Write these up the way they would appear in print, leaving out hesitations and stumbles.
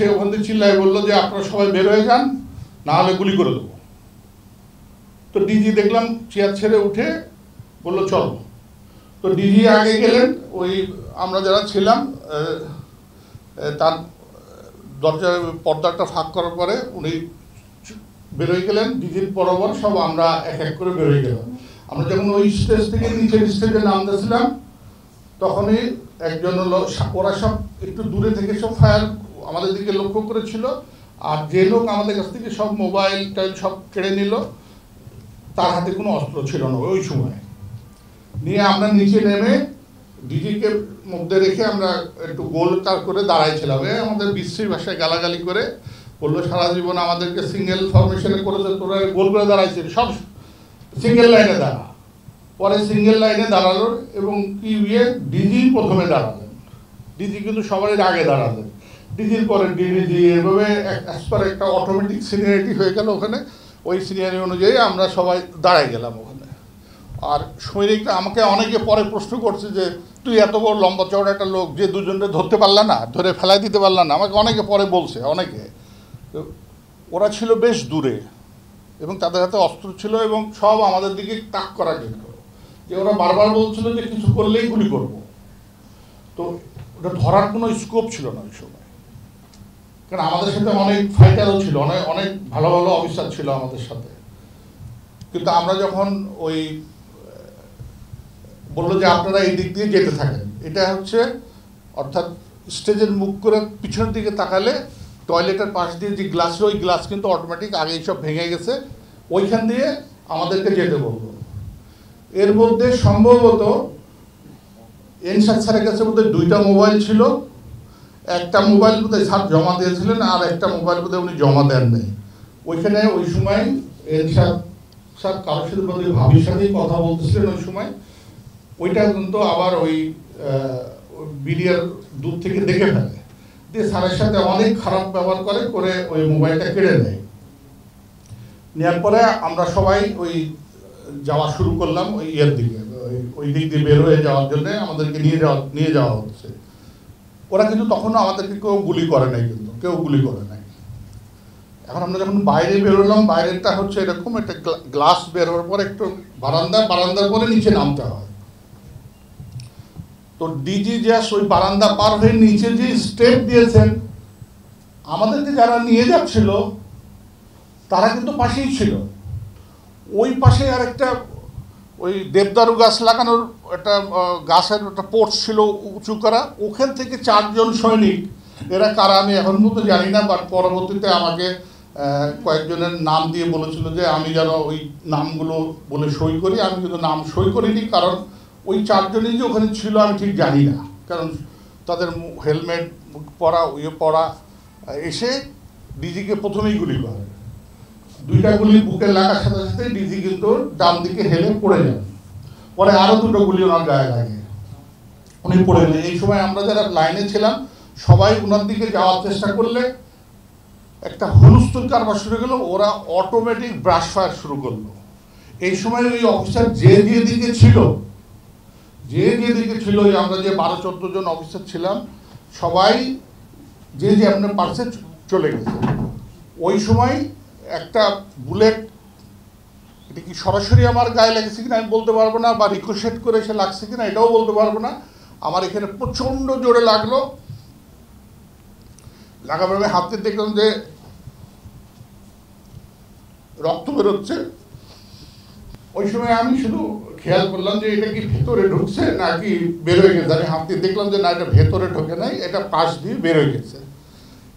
উঠে ওখান থেকে চিল্লায় বললো যে আপনারা সবাই বের হয়ে যান, না হলে গুলি করে দেবো। তো ডিজি দেখলাম চেয়ার ছেড়ে উঠে বললো চলো। তো ডিজি আগে গেলেন, ওই আমরা যারা ছিলাম তার দরজার পর্দাটা ফাঁক করার পরে উনি বেরোয় গেলেন, ডিজির বরাবর সব আমরা এক এক করে বেরোয় গেলাম। আমরা যখন ওই স্টেজ থেকে নিচের স্টেজে নামতেছিলাম তখনই একজন হলো, ওরা সব একটু দূরে থেকে সব ফায়ার আমাদের দিকে লক্ষ্য করেছিল, আর যে লোক আমাদের কাছ থেকে সব মোবাইল টাইল সব কেড়ে নিল তার হাতে কোনো অস্ত্র ছিল না ওই সময়। নিয়ে আমরা নিচে নেমে ডিজিকে মধ্যে রেখে আমরা একটু গোল কার করে দাঁড়াইছিলাম। আমাদের বিশ্রী ভাষায় গালাগালি করে বললো সারা জীবন আমাদেরকে সিঙ্গেল ফরমেশনে করেছে, তোরা গোল করে দাঁড়াইছে, সব সিঙ্গেল লাইনে দাঁড়া। পরে সিঙ্গেল লাইনে দাঁড়ালো এবং কি ডিজি প্রথমে দাঁড়ালেন, ডিজি কিন্তু সবারই আগে দাঁড়ালেন, ডিজির পরে ডিজি, এভাবে একটা অটোমেটিক সিনিয়রিটি হয়ে গেল ওখানে। ওই সিনিয়রিটি অনুযায়ী আমরা সবাই দাঁড়াই গেলাম ওখানে। আর সৈনিকরা আমাকে অনেকে পরে প্রশ্ন করছে যে তুই এত বড় লম্বা চওড়া একটা লোক, যে দুজনকে ধরতে পারলা না, ধরে ফেলাই দিতে পারলা না, আমাকে অনেকে পরে বলছে। অনেকে ওরা ছিল বেশ দূরে এবং তাদের হাতে অস্ত্র ছিল এবং সব আমাদের দিকে তাক করা কিন্তু, যে ওরা বারবার বলছিল যে কিছু করলেই গুলি করব। তো ওটা ধরার কোনো স্কোপ ছিল না ওই সময়, কারণ আমাদের সাথে অনেক ফাইটারও ছিল, অনেক ভালো ভালো অফিসার ছিল আমাদের সাথে। কিন্তু আমরা যখন ওই বললো যে আপনারা এই দিক দিয়ে যেতে থাকেন, এটা হচ্ছে অর্থাৎ স্টেজের মুখ করে পিছনের দিকে তাকালে টয়লেটের পাশ দিয়ে যে গ্লাস, ওই গ্লাস কিন্তু অটোমেটিক আগেই সব ভেঙে গেছে, ওইখান দিয়ে আমাদেরকে যেতে বললো। এর মধ্যে সম্ভবত এনসাদ স্যারের কাছে বোধহয় 2টা মোবাইল ছিল, একটা মোবাইল বোধহয় স্যার জমা দিয়েছিলেন আর একটা মোবাইল বোধহয় উনি জমা দেন নাই। ওইখানে ওই সময় এনসাদ স্যার কারোর সাথে বোধহয় ভাবির সাথেই কথা বলতেছিলেন ওই সময়। ওইটা কিন্তু আবার ওই বিডিআর দূর থেকে দেখে ফেলে, দিয়ে স্যারের সাথে অনেক খারাপ ব্যবহার করে ওই মোবাইলটা কেড়ে নেয়। নেওয়ার পরে আমরা সবাই ওই যাওয়া শুরু করলাম ওই দিকে, ওই দিক দিয়ে বের হয়ে যাওয়ার জন্য আমাদেরকে নিয়ে যাওয়া হচ্ছে। ওরা কিন্তু তখনও আমাদেরকে কেউ গুলি করে নাই, কিন্তু কেউ গুলি করে নাই। এখন আমরা যখন বাইরে বেরোলাম, বাইরেটা হচ্ছে এরকম একটা গ্লাস বের হওয়ার পর একটু বারান্দার পরে নিচে নামতে হয়। তো ডিজি জাস্ট ওই বারান্দা পার হয়ে নিচে যে স্টেপ দিয়েছেন, আমাদেরকে যারা নিয়ে যাচ্ছিল তারা কিন্তু পাশেই ছিল। ওই পাশে আর একটা ওই দেবদারু গাছ লাগানোর একটা গাছের একটা পোর্চ ছিল উঁচু করা, ওখান থেকে 4 জন সৈনিক, এরা কারা আমি এখন পর্যন্ত জানি না, বাট পরবর্তীতে আমাকে কয়েকজনের নাম দিয়ে বলেছিল যে আমি যেন ওই নামগুলো বলে সই করি। আমি কিন্তু নাম সই করিনি, কারণ ওই 4 জনই যে ওখানে ছিল আমি ঠিক জানি না, কারণ তাদের হেলমেট পরা এসে ডিজিকে প্রথমেই গুলি করে। 2টা গুলি বুকে লাগার সাথে সাথে ডিজি কিন্তু ডান দিকে হেলে পড়ে যান, পরে আরও 2টো গুলি ওনার গায়ে লাগে, উনি পড়ে নেন। এই সময় আমরা যারা লাইনে ছিলাম সবাই ওনার দিকে যাওয়ার চেষ্টা করলে একটা হুলস্থুল কারবার শুরু হলো, ওরা অটোমেটিক ব্রাশ ফায়ার শুরু করলো। এই সময় ওই অফিসার যে দিকে ছিল, আমরা যে 12-14 জন অফিসার ছিলাম সবাই যে আপনার পার্সে চলে গেছে। ওই সময় একটা বুলেট, এটা কি সরাসরি আমার গায়ে লেগেছে কিনা আমি বলতে পারবো না, বা রিকোশেট করে এসে লাগছে কিনা এটাও বলতে পারবো না। আমার এখানে প্রচণ্ড জোরে লাগলো, লাগার পরে হাতে দেখলাম যে রক্ত বেরোচ্ছে। ওই সময় আমি শুধু খেয়াল করলাম যে এটা কি ভেতরে ঢুকছে নাকি বের হয়ে গেছে। আমি হাতে দেখলাম যে না, এটা ভেতরে ঢোকে নাই, এটা পাশ দিয়ে বের হয়ে গেছে।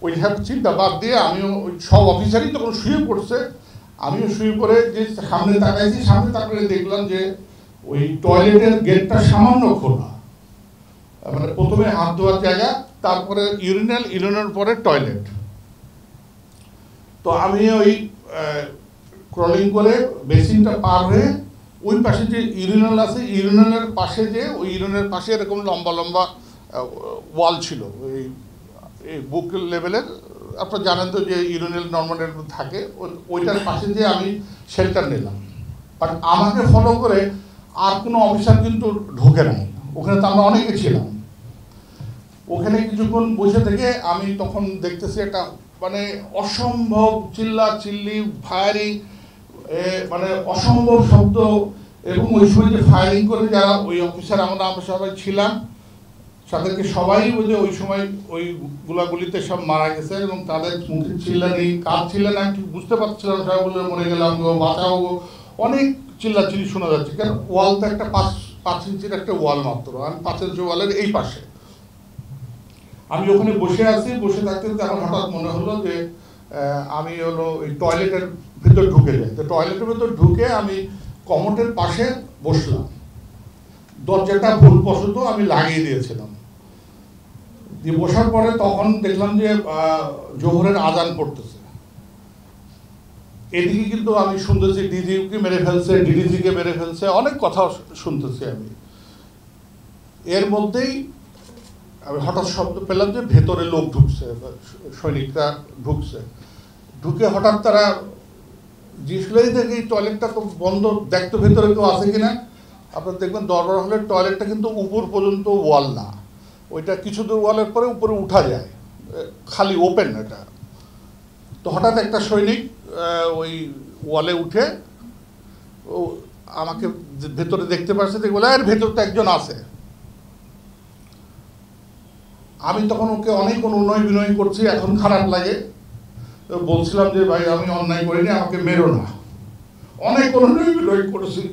ওই সব চিন্তা বাদ দিয়ে আমিও ওই সব অফিসারই তখন শুয়ে পড়ছে, আমিও শুয়ে পড়ে যে সামনে তাকাইছি, সামনে তাকালে দেখলাম যে ওই টয়লেটের গেটটা সামান্য খোলা, মানে প্রথমে হাত ধোয়ার জায়গা, তারপরে ইউরিনের পরে টয়লেট। তো আমি ওই ক্রলিং করে বেসিনটা পার হয়ে ওই পাশে যে ইউরিনাল আছে, ইউরিনালের পাশে যে ওই ইউরিনের পাশে এরকম লম্বা লম্বা ওয়াল ছিল, ওই বুক লেভেলের, আপনারা জানেন তো যে ইউরিনাল নর্মাল থাকে, ওইটার পাশে যে আমি শেল্টার নিলাম। বাট আমাকে ফলো করে আর কোনো অফিসার কিন্তু ঢোকে নাই ওখানে, তো আমরা অনেকে ছিলাম। ওখানে কিছুক্ষণ বসে থেকে আমি তখন দেখতেছি একটা মানে অসম্ভব চিল্লা চিল্লি ফায়ারিং, মানে অসম্ভব শব্দ। এবং ওই সময় যে ফায়ারিং করে যারা ওই অফিসার, আমরা সবাই ছিলাম, তাদেরকে সবাই বুঝে ওই সময় ওই গোলাগুলিতে সব মারা গেছে। এবং তাদের মুখে চিল্লানি, কাজ চিল্লানি আমি ঠিক বুঝতে পারছিলাম, সবাই বলে মরে গেলাম গো, বাঁচাও গো, অনেক চিল্লাচিল্লি শোনা যাচ্ছে। কারণ ওয়াল তো একটা 5 ইঞ্চির একটা ওয়াল মাত্র, আমি 5 ইঞ্চি ওয়ালের এই পাশে আমি ওখানে বসে আছি। বসে থাকতে আমার হঠাৎ মনে হলো যে আমি হলো ওই টয়লেটের ভিতর ঢুকে যাই। তো টয়লেটের ভিতর ঢুকে আমি কমোডের পাশে বসলাম, দরজাটা ভুলবশত আমি লাগিয়ে দিয়েছিলাম। দিয়ে বসার পরে তখন দেখলাম যে জোহরের আজান পড়তেছে। এদিকে কিন্তু আমি শুনতেছি ডিজিকে মেরে ফেলছে, ডিডিজিকে মেরে ফেলছে, অনেক কথা শুনতেছি আমি। এর মধ্যেই আমি হঠাৎ শব্দ পেলাম যে ভেতরে লোক ঢুকছে, সৈনিকরা ঢুকছে। ঢুকে হঠাৎ তারা জিজ্ঞেস থেকে এই টয়লেটটা তো বন্ধ, দেখতো ভেতরে কেউ আছে কিনা। আপনারা দেখবেন দরবার হলের টয়লেটটা কিন্তু উপর পর্যন্ত ওয়াল না, ওইটা কিছু দূর ওয়ালের পরে উপরে উঠা যায়, খালি ওপেন এটা। তো হঠাৎ একটা সৈনিক ওই ওয়ালে উঠে ও আমাকে ভেতরে দেখতে পাচ্ছে, দেখে বলে এর ভেতর তো একজন আছে। আমি তখন ওকে অনেক অনুনয় বিনয় করছি, এখন খারাপ লাগে, বলছিলাম যে ভাই আমি অন্যায় করিনি, আমাকে মেরো না, অনেক অনুনয় বিনয় করেছি।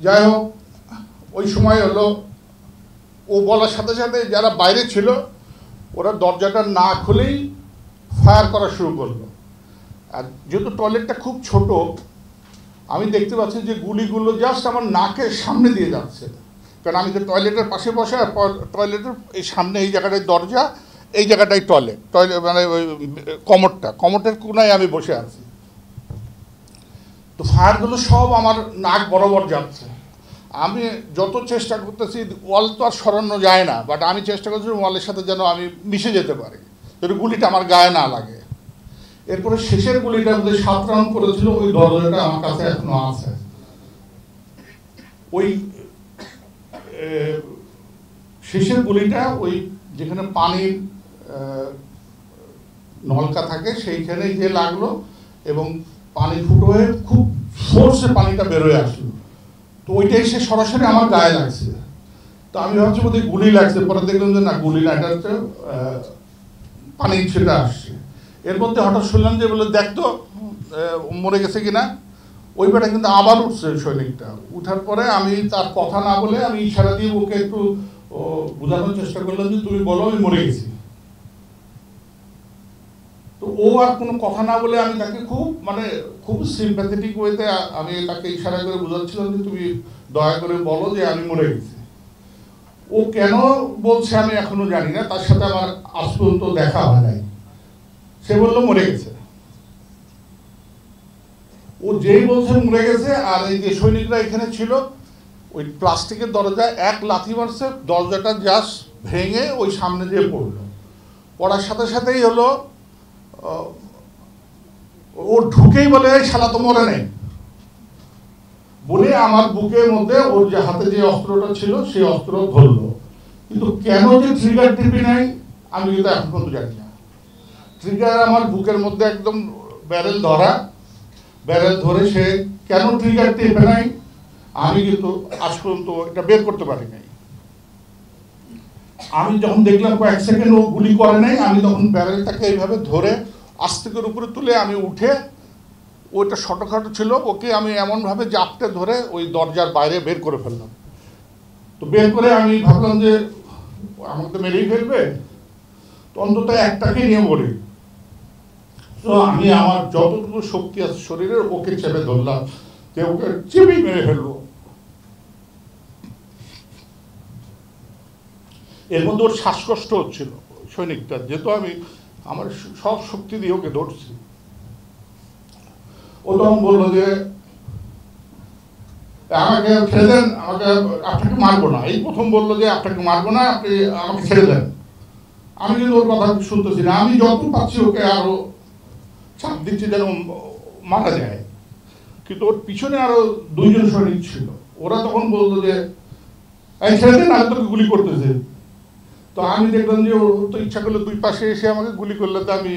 যাই হোক, ওই সময় হলো ও বলার সাথে সাথে যারা বাইরে ছিল ওরা দরজাটা না খুলেই ফায়ার করা শুরু করলো। আর যেহেতু টয়লেটটা খুব ছোট, আমি দেখতে পাচ্ছি যে গুলিগুলো জাস্ট আমার নাকের সামনে দিয়ে যাচ্ছে। কারণ আমি তো টয়লেটের পাশে বসে, আর টয়লেটের এই সামনে এই জায়গাটায় দরজা, এই জায়গাটায় টয়লেট মানে ওই কমোডের কোনায় আমি বসে আছি। তো ফায়ারগুলো সব আমার নাক বরাবর যাচ্ছে। আমি যত চেষ্টা করতেছি, ওয়াল তো আর সরানো যায় না, বাট আমি চেষ্টা করছি ওয়ালের সাথে যেন আমি মিশে যেতে পারি, যেন গুলিটা আমার গায়ে না লাগে। এরপরে শেষের গুলিটা আমাদের 7 রাউন্ড করেছিল, ওই দরজাটা আমার কাছে এখনো আছে। ওই শেষের গুলিটা ওই যেখানে পানির নলকা থাকে সেইখানে যে লাগলো, এবং পানি ফুটো হয়ে খুব ফোর্সে পানিটা বেরোয় আসলো। তো ওইটাই সে সরাসরি আমার গায়ে লাগছে। তো আমি ভাবছি বোধহয় গুলি লাগছে, পরে দেখলাম যে না, গুলি না, এটা হচ্ছে পানি ছেটে আসছে। এর মধ্যে হঠাৎ শুনলাম যে বলে দেখতো মরে গেছে কিনা। ওই বেটা কিন্তু আবার উঠছে সৈনিকটা। উঠার পরে আমি তার কথা না বলে আমি ইশারা দিয়ে ওকে একটু বোঝানোর চেষ্টা করলাম যে তুমি বলো আমি মরে গেছি। তো ও আর কোনো কথা না বলে আমি তাকে খুব সিম্প্যাথেটিক ওয়েতে আমি তাকে ইশারা করে বোঝাচ্ছিলাম যে তুমি দয়া করে বলো যে আমি মরে গেছি। ও কেন বলছে আমি এখনো জানি না, তার সাথে আমার আজ পর্যন্ত দেখা হয় নাই। সে বললো মরে গেছে। ও যেই বলছে মরে গেছে, আর এই যে সৈনিকরা এখানে ছিল ওই প্লাস্টিকের দরজায় এক লাথি মারছে, দরজাটা জাস্ট ভেঙে ওই সামনে দিয়ে পড়লো। পড়ার সাথে সাথেই হলো ও ঢুকেই বলে এই শালা তো মরে নেই বলে আমার বুকের মধ্যে ওর যে হাতে যে অস্ত্রটা ছিল সেই অস্ত্র ধরলো। কিন্তু কেন যে ট্রিগার টিপি নাই আমি কিন্তু এখন পর্যন্ত জানি না। ট্রিগার আমার বুকের মধ্যে একদম ব্যারেল ধরে সে কেন ট্রিগার টিপে নাই আমি কিন্তু আজ পর্যন্ত এটা বের করতে পারি নাই। আমি যখন দেখলাম কয়েক সেকেন্ড ও গুলি করে নাই, আমি তখন ব্যারেলটাকে এইভাবে ধরে আস্তে করে উপরে তুলে আমি উঠে, ওইটা ছোটোখাটো ছিল, ওকে আমি এমনভাবে জাপটে ধরে ওই দরজার বাইরে বের করে ফেললাম। তো বের করে আমি ভাবলাম যে আমাকে তো মেরেই ফেলবে, তো অন্তত একটাকে নিয়ে বলি। তো আমি আমার যতটুকু শক্তি আছে শরীরের ওকে চেপে ধরলাম, যে ওকে চেপেই মেরে ফেলবো। এর মধ্যে ওর শ্বাসকষ্ট হচ্ছিল সৈনিকটার, যেহেতু আমি আমার সব শক্তি দিয়ে ওকে ধরছি। ও তখন বললো যে আমাকে ছেড়ে দেন, আপনাকে মারবো না। এই প্রথম বললো যে আপনাকে মারবো না, আপনি আমাকে ছেড়ে দেন। আমি কিন্তু ওর কথা শুনতেছি না, আমি যত পাচ্ছি ওকে আরো চাপ দিচ্ছি যেন মারা যায়। কিন্তু ওর পিছনে আরো 2 জন সৈনিক ছিল। ওরা তখন বলতো যে এই ছেড়ে দেন, আমি তোকে গুলি করতেছে। তো আমি দেখলাম যে ও তো ইচ্ছা করলে 2 পাশে এসে আমাকে গুলি করলে তো আমি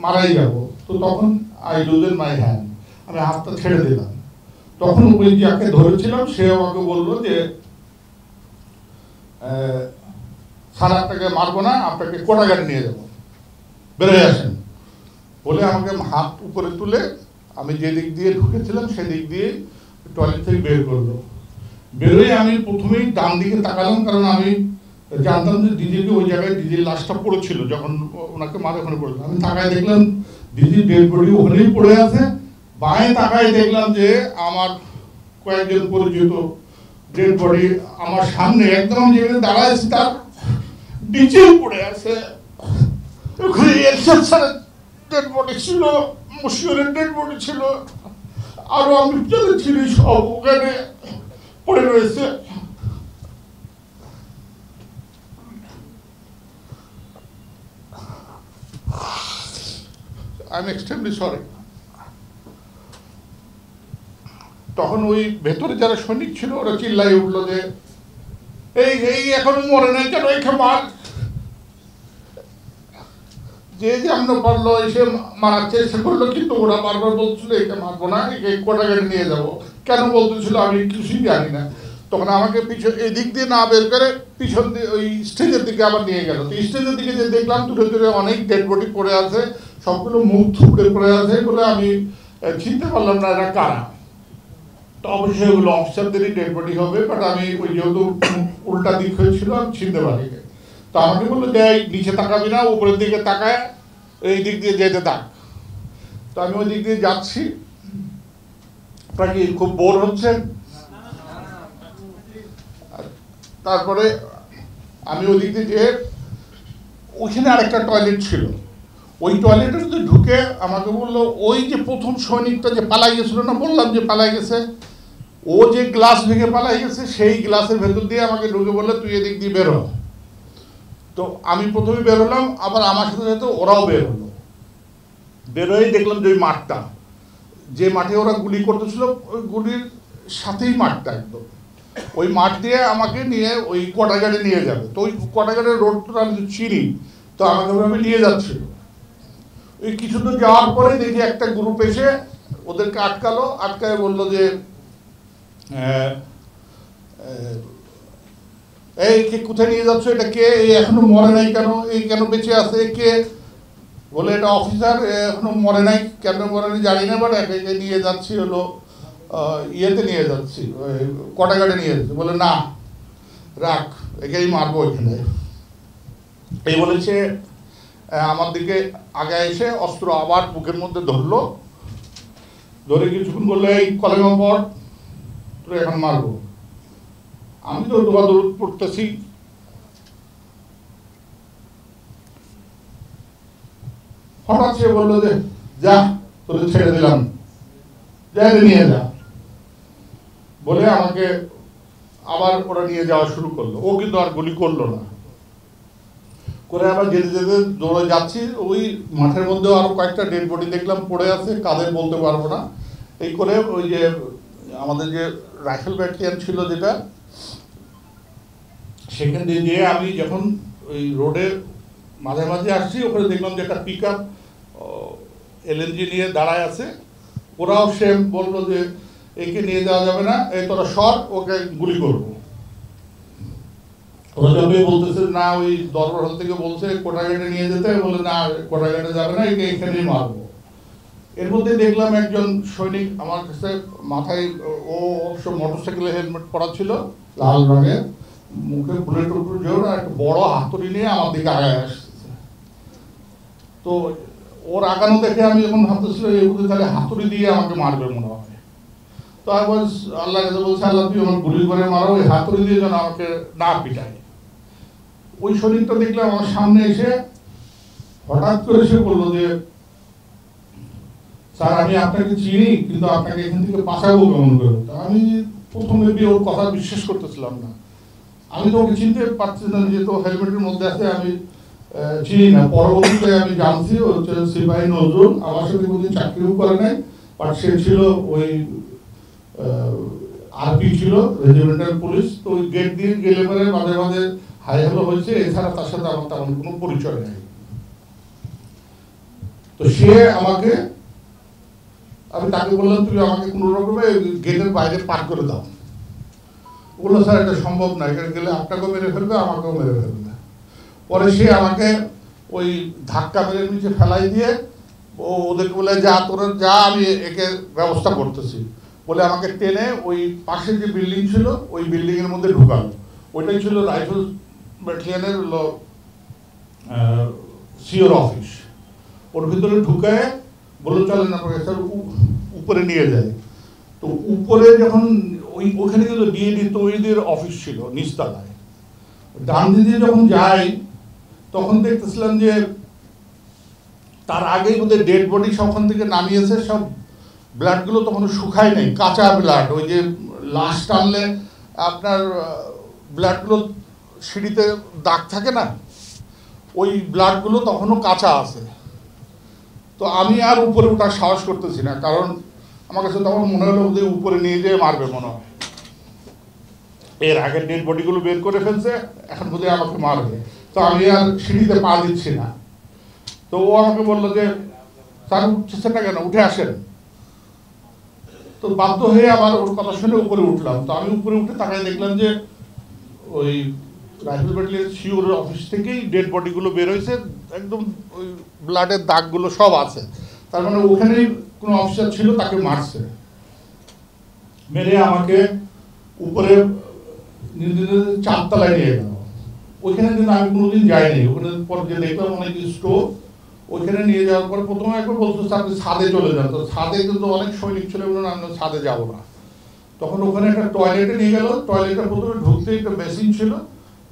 মারাই যাব। তো তখন আই লুজেন মাই হ্যান্ড, আমি হাতটা ছেড়ে দিলাম। তখন ওই যাকে ধরেছিলাম সে আমাকে বললো যে স্যার আপনাকে মারবো না, আপনাকে কোটাগারে নিয়ে যাবো, বেরোয় আসেন বলে আমাকে হাত উপরে তুলে আমি যে দিক দিয়ে ঢুকেছিলাম সেদিক দিয়ে টয়লেট থেকে বের করলো। বেরোয় আমি প্রথমেই ডান দিকে তাকালাম, কারণ আমি জানতাম যে দিদিকে ওই জায়গায় দিদির লাশটা পড়েছিল, যখন ওনাকে মারে ওখানে পড়েছিল। আমি তাকায় দেখলাম দিদির ডেড বডি ওখানেই পড়ে আছে। বাঁয়ে তাকায় দেখলাম যে আমার কয়েকজন পরিচিত ডেড বডি আমার সামনে একদম যেখানে দাঁড়াইছি তার নিচেও পড়ে আছে। ওখানে এরশাদ স্যারের ডেড বডি ছিল, মুশিউরের ডেড বডি ছিল, আরো আমি যাদের ছিলি সব ওখানে পড়ে রয়েছে। I'm extremely sorry. তখন ওই ভেতরে যারা সৈনিক ছিল ওরা চিল্লাই উঠলো যে এই এই এখনো মরে নাই কেন, এখানে মার। যে যে আমরা পারলো এসে মারার চেষ্টা করলো, কিন্তু ওরা বারবার বলছিল একে মারবো না, একে কোটাগারে নিয়ে যাবো। কেন বলতেছিল আমি কিছুই জানি না। তখন আমাকে পিছন এই দিক দিয়ে না বের করে পিছন দিয়ে ওই স্টেজের দিকে আবার নিয়ে গেল। তো স্টেজের দিকে যে দেখলাম দূরে দূরে অনেক ডেড বডি পড়ে আছে, সবগুলো মুখ থুবড়ে পড়ে আছে বলে আমি চিনতে পারলাম না এরা কারা। তো অবশ্যই ওগুলো অফিসারদেরই ডেড বডি হবে, বাট আমি ওই যেহেতু উল্টা দিক হয়েছিল আমি চিনতে পারি। তো আমাকে বললো যে নিচে তাকাবি না, উপরের দিকে তাকায় এই দিক দিয়ে যেতে থাক। তো আমি ওই দিক দিয়ে যাচ্ছি। আপনারা কি খুব বোর হচ্ছেন? তারপরে আমি ওই দিক দিয়ে যেয়ে ওইখানে আরেকটা টয়লেট ছিল, ওই টয়লেটের মধ্যে ঢুকে আমাকে বললো ওই যে প্রথম সৈনিকটা যে পালাই গেছিল না, বললাম যে পালাই গেছে, ও যে গ্লাস ভেঙে পালাই গেছে সেই গ্লাসের ভেতর দিয়ে আমাকে ঢুকে বললো তুই এদিক দিয়ে বেরো। তো আমি প্রথমে বেরোলাম, আবার আমার সাথে সাথে ওরাও বের হলো। বেরোই দেখলাম যে ওই মাঠটা, যে মাঠে ওরা গুলি করতেছিল ওই গুলির সাথেই মাঠটা একদম, ওই মাঠ দিয়ে আমাকে নিয়ে ওই কোটাগারে নিয়ে যাবে। তো ওই কোটাগারের রোডটা আমি চিনি, তো আমাকে আমি নিয়ে যাচ্ছিল। ওই কিছু দূর যাওয়ার পরে দেখি একটা গ্রুপ এসে ওদেরকে আটকালো, আটকায় বললো যে এই কে কোথায় নিয়ে যাচ্ছ, এটা কে, এই এখনো মরে নাই কেন, এই কেন বেঁচে আছে কে? বলে এটা অফিসার, এখনো মরে নাই, কেন মরে নাই জানি না, বাট একে নিয়ে যাচ্ছি হলো ইয়েতে নিয়ে যাচ্ছি, কোটাগারে নিয়ে যাচ্ছি। বলে না রাখ, একেই মারবো এখানে। এই বলেছে আমার দিকে আগে এসে অস্ত্র আবার বুকের মধ্যে ধরলো, ধরে কিছুক্ষণ বললো এই কলেমা পর, তোর এখন মারবো। আমি তো দোয়া দৌড় পড়তেছি। হঠাৎ সে বললো যে যা তোর ছেড়ে দিলাম, যা নিয়ে যা, বলে আমাকে আবার ওরা নিয়ে যাওয়া শুরু করলো। ও কিন্তু আর গুলি করলো না, করে আবার যেতে যেতে দৌড়ে যাচ্ছি। ওই মাঠের মধ্যে আরো কয়েকটা ডেড বডি দেখলাম পড়ে আছে, কাদের বলতে পারবো না। এই করে ওই যে আমাদের যে রাইফেল ব্যাটালিয়ন ছিল যেটা, সেখান দিয়ে গিয়ে আমি যখন ওই রোডে মাঝে মাঝে আসছি, ওখানে দেখলাম যে একটা পিক আপ এলএনজি নিয়ে দাঁড়ায় আছে। ওরাও সেম বললো যে একে নিয়ে যাওয়া যাবে না, এই তোরা সর, ওকে গুলি করবো। ওরা যবে বলতেছে না, ওই দরবার হল থেকে বলছে কোটাঘাটে নিয়ে যেতে, বলে না কোটাঘাটে যাবে না, একে এখানেই মারবো। এর মধ্যে দেখলাম একজন সৈনিক আমার কাছে মাথায়, ও অবশ্য মোটরসাইকেলে হেলমেট পরা ছিল লাল রঙের, মুখে বুলেট উপর জোর, আর একটা বড় হাতুড়ি নিয়ে আমার দিকে আগায় আসতেছে। তো ওর আগানো দেখে আমি যখন ভাবতেছিল এই বুঝে তাহলে হাতুড়ি দিয়ে আমাকে মারবে মনে হয়। তো আমি আল্লাহ কাছে বলছি, আল্লাহ তুই আমার গুলি করে মারো, ওই হাতুড়ি দিয়ে যেন আমাকে না পিটায়। ওই সৈনিকটা দেখলাম আমার সামনে এসে হঠাৎ করে সে বললো যে স্যার আমি আপনাকে চিনি, কিন্তু আপনাকে এখান থেকে বাঁচাবো কেমন করে? আমি প্রথমে ওর কথা বিশ্বাস করতেছিলাম না। আমি তো ওকে চিনতে পারছি না, যেহেতু হেলমেটের মধ্যে আছে আমি চিনি না। পরবর্তীতে আমি জানছি ও হচ্ছে সিপাহী নজরুল, আমার সাথে কোনোদিন চাকরিও করে নাই, বাট সে ছিল ওই আরপি ছিল, রেজিমেন্টাল পুলিশ। তো ওই গেট দিয়ে গেলে পরে মাঝে মাঝে হাই হ্যালো হয়েছে, এছাড়া তার সাথে আমার তেমন কোনো পরিচয় নেই। তো সে আমাকে, আমি তাকে বললাম তুমি আমাকে কোনো রকমে গেটের বাইরে পার করে দাও। বললো স্যার এটা সম্ভব না, এখানে গেলে আপনাকেও মেরে ফেলবে আমাকেও মেরে ফেলবে। পরে সে আমাকে ওই ধাক্কা মেরে নিচে ফেলাই দিয়ে ওদেরকে বলে যা তোরা যা, আমি একে ব্যবস্থা করতেছি বলে আমাকে টেনে ওই পাশে যে বিল্ডিং ছিল ওই বিল্ডিংয়ের মধ্যে ঢুকালো। ওইটাই ছিল রাইফেল ব্যাটালিয়নের সিওর অফিস। ওর ভিতরে ঢুকায় বললো চলেন আপনাকে স্যার উপরে নিয়ে যায়। তো উপরে যখন ওখানে কিন্তু ডিএডি তৈরিদের অফিস ছিল নিচতলায়, ডান দিকে যখন যাই তখন দেখতেছিলাম যে তার আগেই ওদের ডেড বডি সবখান থেকে নামিয়েছে, সব ব্লাডগুলো তখন শুকায় নেই, কাঁচা ব্লাড। ওই যে লাশ টানলে আপনার ব্লাডগুলো সিঁড়িতে দাগ থাকে না, ওই ব্লাডগুলো তখনও কাঁচা আছে। তো আমি আর উপরে ওঠার সাহস করতেছি না, কারণ আমার কাছে তখন মনে হলো ওদের উপরে নিয়ে যেয়ে মারবে মনে হয়। এর আগের ডেড বডিগুলো বের করে ফেলছে, এখন বোধহয় আমাকে মারবে। তো আমি আর সিঁড়িতে পা দিচ্ছি না। তো ও আমাকে বললো যে স্যার উঠছেন না কেন, উঠে আসেন। তো বাধ্য হয়ে আবার ওর কথা শুনে উপরে উঠলাম। তো আমি উপরে উঠে তাকায় দেখলাম যে ওই রাইফেল ব্যাটালিয়ন সিওর অফিস থেকেই ডেড বডিগুলো বের হয়েছে, একদম ওই ব্লাডের দাগগুলো সব আছে। তার মানে ওখানেই কোনো অফিসার ছিল, তাকে মারছে। মেরে আমাকে উপরে 4 তলায় নিয়ে গেল। ওইখানে কিন্তু আমি কোনোদিন যাইনি। ওখানে পর যে দেখলাম অনেক স্টোর, ওইখানে নিয়ে যাওয়ার পর প্রথমে একবার বলতো আপনি ছাদে চলে যান। তো ছাদে কিন্তু অনেক সৈনিক ছিল, বলুন আমি ছাদে যাবো না। তখন ওখানে একটা টয়লেটে নিয়ে গেল। টয়লেটে প্রথমে ঢুকতেই একটা বেসিন ছিল,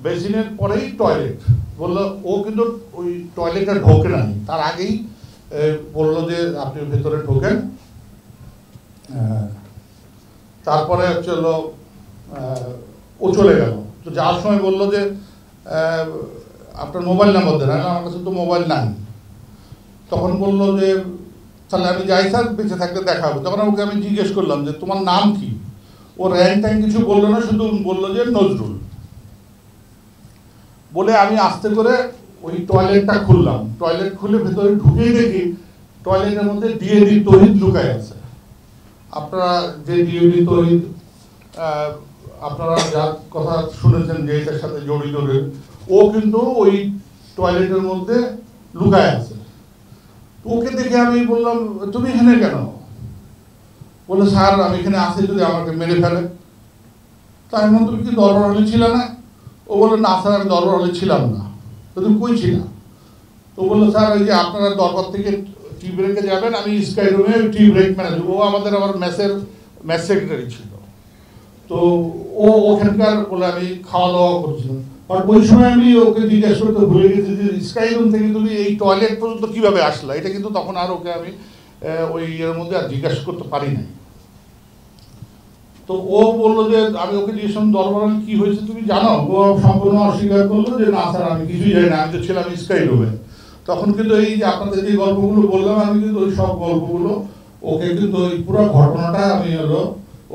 বেসিনের পরেই টয়লেট। বললো ও কিন্তু ওই টয়লেটটা ঢোকে নাই, তার আগেই বললো যে আপনি ভেতরে ঢোকেন। তারপরে হচ্ছে হলো ও চলে গেল। তো যাওয়ার সময় বললো যে আপনার মোবাইল নাম্বার দেন। আমার কাছে তো মোবাইল নাই। তখন বললো যে তাহলে আমি যাই স্যার, বেঁচে থাকলে দেখা হবে। তখন ওকে আমি জিজ্ঞেস করলাম যে তোমার নাম কি। ও র্যাঙ্ক ট্যাঙ্ক কিছু বললো না, শুধু বললো যে নজরুল। বলে আমি আস্তে করে ওই টয়লেটটা খুললাম। টয়লেট খুলে ভেতরে ঢুকেই দেখি টয়লেটের মধ্যে ডিএডি তহিদ লুকায় আছে। আপনারা যে ডিএডি তহিদ আপনারা যার কথা শুনেছেন যে এটার সাথে জড়িত, ও কিন্তু ওই টয়লেটের মধ্যে লুকায় আছে। ওকে দেখে আমি বললাম তুমি এখানে কেন? বললো স্যার আমি এখানে আসি যদি আমাকে মেরে ফেলে। তাই আমি তুমি কি দরবার হলে ছিল না? ও বললো না স্যার আমি দরবার হলে ছিলাম না। তো তুমি কই ছিলা? তো বললো স্যার ওই যে আপনারা দরবার থেকে টি ব্রেকে যাবেন, আমি স্কাই রুমে টি ব্রেক ম্যানেজার। ও আমাদের আবার ম্যাচ সেক্রেটারি ছিল। তো ও ওখানকার বলে আমি খাওয়া দাওয়া করছিলাম। আর ওই সময় আমি ওকে জিজ্ঞেস করতে ভুলে গেছি যে স্কাই রুম থেকে তুমি এই টয়লেট পর্যন্ত কীভাবে আসলা। এটা কিন্তু তখন আর ওকে আমি ওই ইয়ের মধ্যে আর জিজ্ঞাসা করতে পারি নাই। তো ও বললো যে আমি ওকে জিজ্ঞেস করলাম দরবার কী হয়েছে তুমি জানো? ও সম্পূর্ণ অস্বীকার করলো যে না স্যার আমি কিছুই জানি না, আমি তো ছিলাম স্কাই রুমে। তখন কিন্তু এই যে আপনাদের যে গল্পগুলো বললাম, আমি কিন্তু ওই সব গল্পগুলো ওকে কিন্তু ওই পুরো ঘটনাটা আমি হলো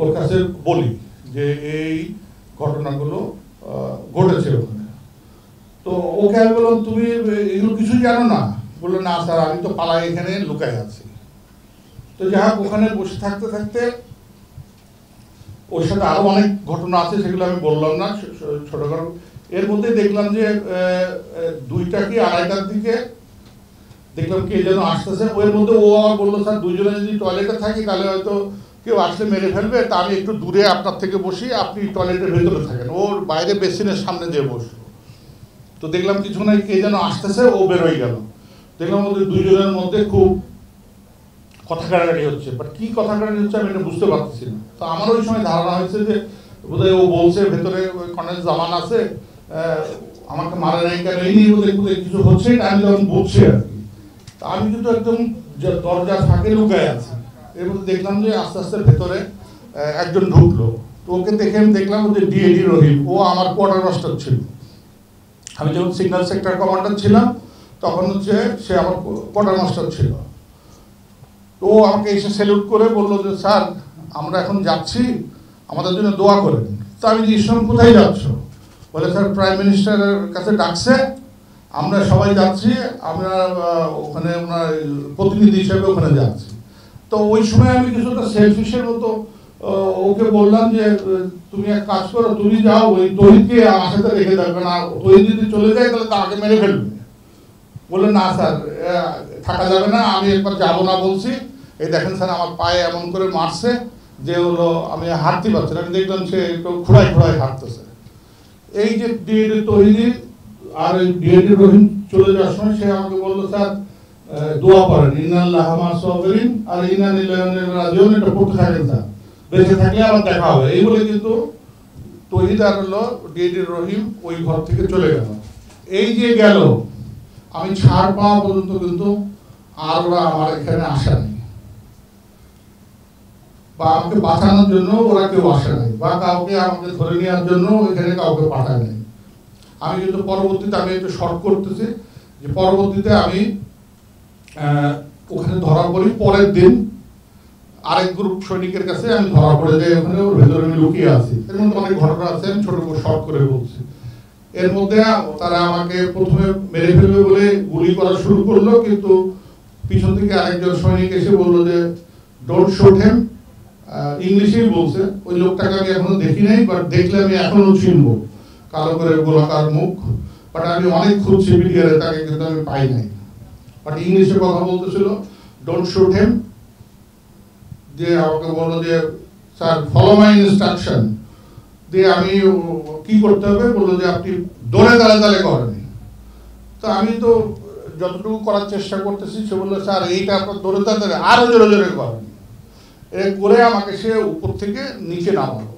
ওর কাছে বলি যে এই ঘটনাগুলো ঘটেছে ওখানে। তো ওকে আমি বললাম তুমি এগুলো কিছুই জানো না? বললো না স্যার আমি তো পালাই এখানে লুকায় আছি। তো যাই হোক ওখানে বসে থাকতে থাকতে ওর সাথে আরও অনেক ঘটনা আছে, সেগুলো আমি বললাম না, ছোটোখাটো। এর মধ্যে দেখলাম যে 2টা কি 2:30টার দিকে দেখলাম কে যেন আসতেছে। ওর মধ্যে ও আমার বললো স্যার দুজনে যদি টয়লেটে থাকি তাহলে হয়তো কেউ আসলে মেরে ফেলবে, তা আমি একটু দূরে আপনার থেকে বসি, আপনি টয়লেটের ভেতরে থাকেন। ওর বাইরে বেসিনের সামনে যেয়ে বসলো। তো দেখলাম কিছুক্ষণ কে যেন আসতেছে, ও বেরোয় গেল। দেখলাম ওদের দুজনের মধ্যে খুব কথা কাটাকাটি হচ্ছে, বাট কী কথা কাটাকাটি হচ্ছে আমি এটা বুঝতে পারতেছি না। তো আমার ওই সময় ধারণা হয়েছে যে বোধহয় ও বলছে ভেতরে কর্নেল জামান আছে, আমাকে মারে নাই কেন, এই নিয়ে বোধহয় কিছু হচ্ছে, এটা আমি যখন বুঝছি আর কি। তা আমি কিন্তু একদম দরজার ফাঁকে লুকায় আছি। এর মধ্যে দেখলাম যে আস্তে আস্তে ভেতরে একজন ঢুকলো। তো ওকে দেখে আমি দেখলাম যে ডিএডি রহিম, ও আমার কোয়ার্টার মাস্টার ছিল। আমি যখন সিগন্যাল সেক্টর কমান্ডার ছিলাম তখন হচ্ছে সে আমার কোয়ার্টার মাস্টার ছিল। তো আমাকে এসে স্যালুট করে বললো যে স্যার আমরা এখন যাচ্ছি, আমাদের জন্য দোয়া করেন। তো আমি জিজ্ঞেস কোথায় যাচ্ছ? বলে স্যার প্রাইম মিনিস্টারের কাছে ডাকছে, আমরা সবাই যাচ্ছি, আমরা ওখানে ওনার প্রতিনিধি হিসেবে ওখানে যাচ্ছি। তো ওই সময় আমি কিছুটা সেলফিশের মতো ওকে বললাম যে তুমি এক কাজ করো, তুমি যাও, ওই তহিদকে আমার সাথে রেখে দেবে না, তহিদ যদি চলে যায় তাহলে তাকে মেরে ফেলবে। বললেন না স্যার থাকা যাবে না, আমি একবার যাবো না বলছি, এই দেখেন স্যার আমার পায়ে এমন করে মারছে যে হলো আমি হাঁটতে পারছি না। আমি দেখলাম সে একটু ঘোড়ায় ঘোড়ায় হাঁটতেছে। এই যে ডিএডি তহিদি আর ওই ডিএডি রহিম চলে যাওয়ার সময় সে আমাকে বললো স্যার দোয়া করেন, ইন্নাল্লাহ মা সাবিরিন আর ইন্না লিল্লাহি ওয়া ইন্না ইলাইহি রাজিউন, এটা পড়তে থাকেন স্যার, বেঁচে থাকলে আবার দেখা হবে। এই বলে কিন্তু তহিদ আর হলো ডিএডি রহিম ওই ঘর থেকে চলে গেল। এই যে গেল, আমি ছাড় পাওয়া পর্যন্ত কিন্তু আর ওরা আমার এখানে আসা নেই, বা আমাকে বাঁচানোর জন্য ওরা কেউ আসে নাই, বা কাউকে আমাকে ধরে নেওয়ার জন্য এখানে কাউকে পাঠায় নাই। আমি কিন্তু পরবর্তীতে আমি একটু শর্ট করতেছি যে পরবর্তীতে আমি ওখানে ধরা পড়ি। পরের দিন আরেক গ্রুপ সৈনিকের কাছে আমি ধরা পড়ে যাই, ওখানে ওর ভেতরে আমি লুকিয়ে আছি। এর মধ্যে অনেক ঘটনা আছে, আমি ছোট করে শর্ট করে বলছি। এর মধ্যে তারা আমাকে প্রথমে মেরে ফেলবে বলে গুলি করা শুরু করলো, কিন্তু পিছন থেকে আরেকজন সৈনিক এসে বললো যে ডোন্ট শুট হিম, ইংলিশেই বলছে। ওই লোকটাকে আমি এখনো দেখি নাই, বাট দেখলে আমি এখনো চিনবো, কালো করে গোলাকার মুখ। বাট আমি অনেক খুঁজছি মিডিয়ারে, তাকে কিন্তু আমি পাই নাই। বাট ইংলিশে কথা বলতেছিল, ডোন্ট শুট হিম। দিয়ে আমাকে বললো যে স্যার ফলো মাই ইনস্ট্রাকশন। দিয়ে আমি কি করতে হবে বললো যে আপনি দৌড়ে তালে তালে করেন। তো আমি তো যতটুকু করার চেষ্টা করতেছি, সে বললো স্যার এইটা আপনার দৌড়ে তালে আরো জোরে জোরে করেন। এ করে আমাকে সে উপর থেকে নিচে নামালো।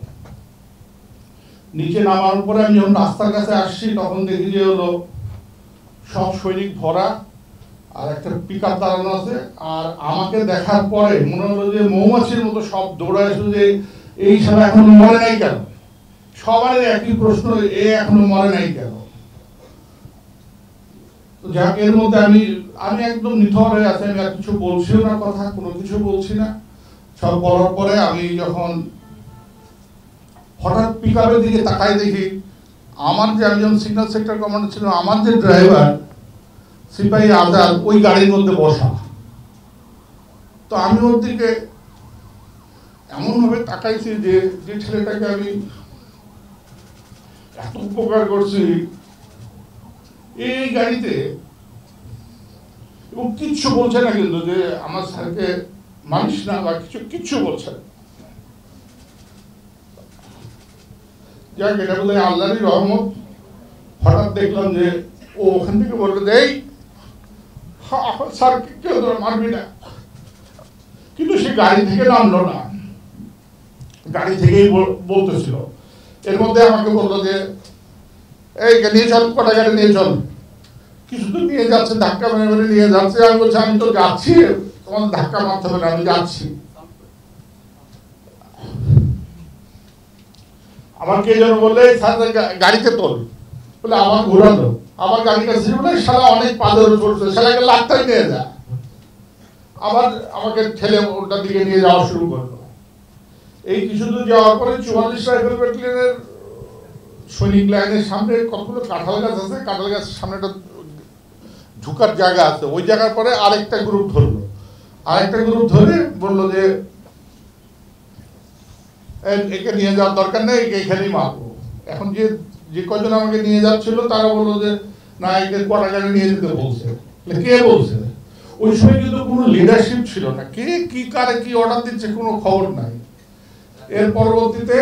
নিচে নামার পরে আমি যখন রাস্তার কাছে আসছি, তখন দেখি যে হলো সব সৈনিক ভরা, আর একটা পিকআপ দাঁড়ানো আছে। আর আমাকে দেখার পরে মনে হলো যে মৌমাছির মতো সব দৌড়ায় আসলো যে এই সব এখনো মরে নাই কেন। সবার একই প্রশ্ন, এ এখনো মরে নাই কেন। যাক, এর মধ্যে আমি একদম নিথর হয়ে আছি, আমি আর কিছু বলছিও না, কথা কোনো কিছু বলছি না। সব বলার পরে আমি যখন হঠাৎ পিকআপের দিকে তাকাই, দেখি আমার যে আমি যখন সিগন্যাল সেক্টর কমান্ডার ছিল, আমার যে ড্রাইভার সিপাহী আজাদ ওই গাড়ির মধ্যে বসা। তো আমি ওর দিকে এমনভাবে তাকাইছি যে যে ছেলেটাকে আমি এত উপকার করছি এই গাড়িতে, এবং কিচ্ছু বলছে না কিন্তু যে আমার স্যারকে মানিস না বা কিচ্ছু বলছে না। যাক, এটা বলে আল্লাহরই রহমত। হঠাৎ দেখলাম যে ও ওখান থেকে বললো যে এই স্যারকে কেউ তোরা মারবি না, কিন্তু সে গাড়ি থেকে নামলো না, গাড়ি থেকেই বলতেছিল। এর মধ্যে আমাকে বললো যে এই নিয়ে চল, কটা গাড়ি নিয়ে চল। কিছু তো নিয়ে যাচ্ছে, ধাক্কা মেরে মেরে নিয়ে যাচ্ছে। আমি বলছি আমি তো যাচ্ছি, তোমাদের ধাক্কা মারতে হবে না, আমি যাচ্ছি। আমার কে যেন বললে গাড়িতে তোল, বলে আমার ঘোরালো, আমার গাড়িটা ছিল বলে শালা অনেক পাদর চলছে, শালাকে লাখটাই নিয়ে যা। আবার আমাকে ঠেলে ওটার দিকে নিয়ে যাওয়া শুরু করলো। এই কিছুদূর যাওয়ার পরে 44 রাইফেল ব্যাটালিয়নের সৈনিক লাইনের সামনে কতগুলো কাঁঠাল গাছ আছে, কাঁঠাল গাছের সামনে একটা ঢুকার জায়গা আছে। ওই জায়গার পরে আরেকটা গ্রুপ ধরলো, আরেকটা গ্রুপ ধরে বললো যে একে নিয়ে যাওয়ার দরকার নেই, একে এখানেই মারবো। এখন যে কজন আমাকে নিয়ে যাচ্ছিল তারা বললো যে না, একে কটা গাড়ি নিয়ে যেতে বলছে। কে বলছে? ওই সময় কিন্তু কোনো লিডারশিপ ছিল না, কে কি কারে কি অর্ডার দিচ্ছে কোনো খবর নাই। এর পরবর্তীতে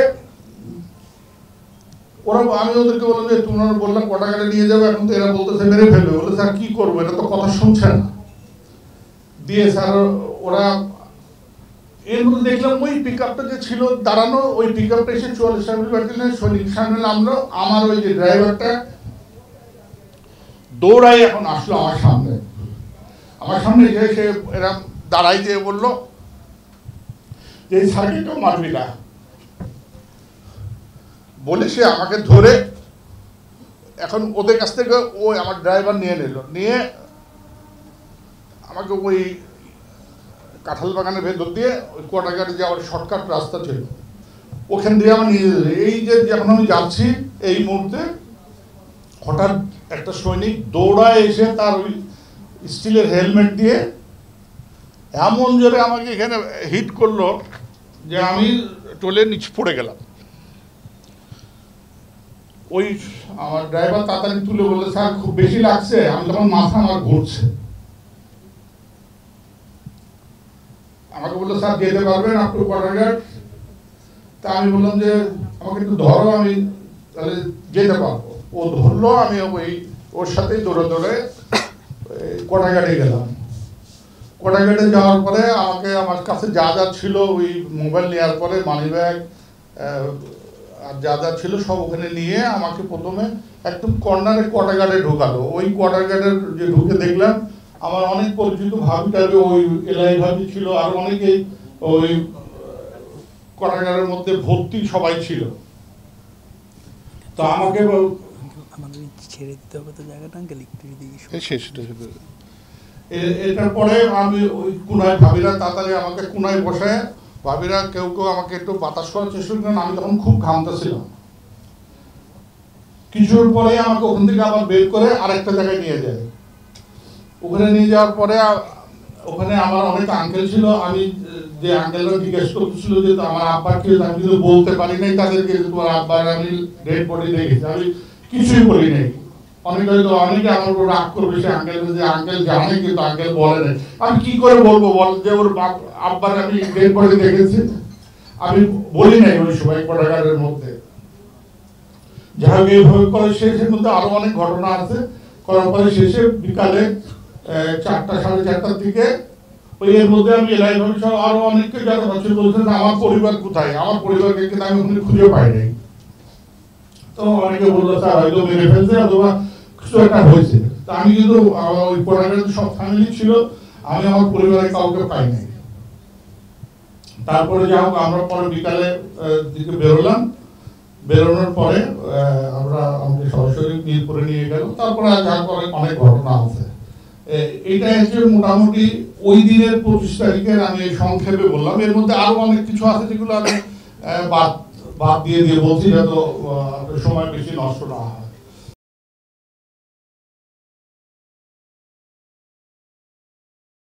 ওরা, আমি ওদেরকে বললাম যে তোমরা বললাম কটা গাড়ি নিয়ে যাবে, এখন তো এরা বলতেছে মেরে ফেলবে। বলে স্যার কি করবো, এটা তো কথা শুনছে না। দিয়ে স্যার ওরা, এর মধ্যে দেখলাম ওই পিকআপটা যে ছিল দাঁড়ানো, ওই পিকআপটা এসে 44 রাইফেল ব্যাটালিয়নের সৈনিক সামনে নামলো। আমার ওই যে ড্রাইভারটা দৌড়াই এখন আসলো আমার সামনে যে সে এরা দাঁড়াই দিয়ে বললো যে এই স্যারকে কেউ মারবি না বলে সে আমাকে ধরে এখন ওদের কাছ থেকে ওই আমার ড্রাইভার নিয়ে নিল, নিয়ে আমাকে ওই কাঁঠাল বাগানের ভেতর দিয়ে ওই কোয়ার্টারঘাটে যাওয়ার শর্টকাট রাস্তা ছিল, ওখান দিয়ে আমার নিয়ে যেত। এই যে যখন আমি যাচ্ছি এই মুহূর্তে হঠাৎ একটা সৈনিক দৌড়ায় এসে তার ওই স্টিলের হেলমেট দিয়ে এমন জোরে আমাকে এখানে হিট করলো যে আমি টোলের নিচে পড়ে গেলাম। ওই আমার ড্রাইভার তাড়াতাড়ি তুলে বললে, স্যার খুব বেশি লাগছে। আমি তখন মাথা আমার ঘুরছে, আমাকে বললো স্যার যেতে পারবেন আপনি কোয়ার্টারঘাট? তা আমি বললাম যে আমাকে একটু ধরো, আমি তাহলে যেতে পারবো। ও ধরলো, আমি ওই ওর সাথেই দৌড়ে দৌড়ে কোয়ার্টারঘাটে গেলাম। কোয়ার্টারঘাটে যাওয়ার পরে আমাকে আমার কাছে যা যা ছিল, ওই মোবাইল নেওয়ার পরে মানি ব্যাগ আর যা যা ছিল সব ওখানে নিয়ে আমাকে প্রথমে একদম কর্নারে কোয়ার্টারঘাটে ঢোকালো। ওই কোয়ার্টারঘাটের যে ঢুকে দেখলাম আমার অনেক পরিচিত ভাবি টাবি, ওই এলাই ভাবি ছিল, আর অনেকেই ওই কোয়ার্টারঘাটের মধ্যে ভর্তি সবাই ছিল। তো আমাকে ছেড়ে দিতে হবে তো জায়গাটা, এটার পরে আমি ওই কুনায় ভাবিরা তাড়াতাড়ি আমাকে কুনায় বসায়, ভাবিরা কেউ কেউ আমাকে একটু বাতাস করার চেষ্টা করেন। আমি তখন খুব ঘামতেছিলাম। কিছুর পরে আমাকে ওখান থেকে আবার বের করে আরেকটা জায়গায় নিয়ে যায়। ওখানে নিয়ে যাওয়ার পরে ওখানে আমার অনেক আঙ্কেল ছিল। আমি যে আঙ্কেলরা জিজ্ঞেস করতেছিল যে আমার আব্বাকে, আমি কিন্তু বলতে পারি নাই তাদেরকে তোমার আব্বার আমি ডেড বডি দেখেছি। আমি কিছুই বলি নাই। অনেকে আমার উপর রাগ করবে সে আঙ্কেল, যে আঙ্কেল জানে কিন্তু আঙ্কেল বলে নাই। আমি কি করে বলবো বল যে ওর আব্বার আমি ডেড বডি দেখেছি? আমি বলি নাই ওই সময় কোয়ার্টারঘাটের মধ্যে। যাই হোক এইভাবে করে শেষের মধ্যে আরো অনেক ঘটনা আছে। করার পরে শেষে বিকালে 4টা সাড়ে 4টার দিকে ওই এর মধ্যে আমি এলাই ভাবি সহ আরো অনেককে যারা হচ্ছে বলছেন আমার পরিবার কোথায়, আমার পরিবারকে কিন্তু আমি ওখানে খুঁজে পাই নাই। তো অনেকে বললো স্যার হয়তো মেরে ফেলছে অথবা কিছু একটা হয়েছে। তা আমি কিন্তু ওই কোয়ার্টারঘাটে সব ফ্যামিলি ছিল, আমি আমার পরিবারের কাউকে পাই নাই। তারপরে যা হোক আমরা পরে বিকালে দিকে বেরোলাম। বেরোনোর পরে আমরা আমাকে সরাসরি মিরপুরে নিয়ে গেল। তারপরে তারপরে অনেক ঘটনা আছে। এইটা হচ্ছে মোটামুটি ওই দিনের 25 তারিখের আমি সংক্ষেপে বললাম। এর মধ্যে আরো অনেক কিছু আছে যেগুলো আমি বাদ দিয়ে বলছি, যাতে সময় বেশি নষ্ট না হয়।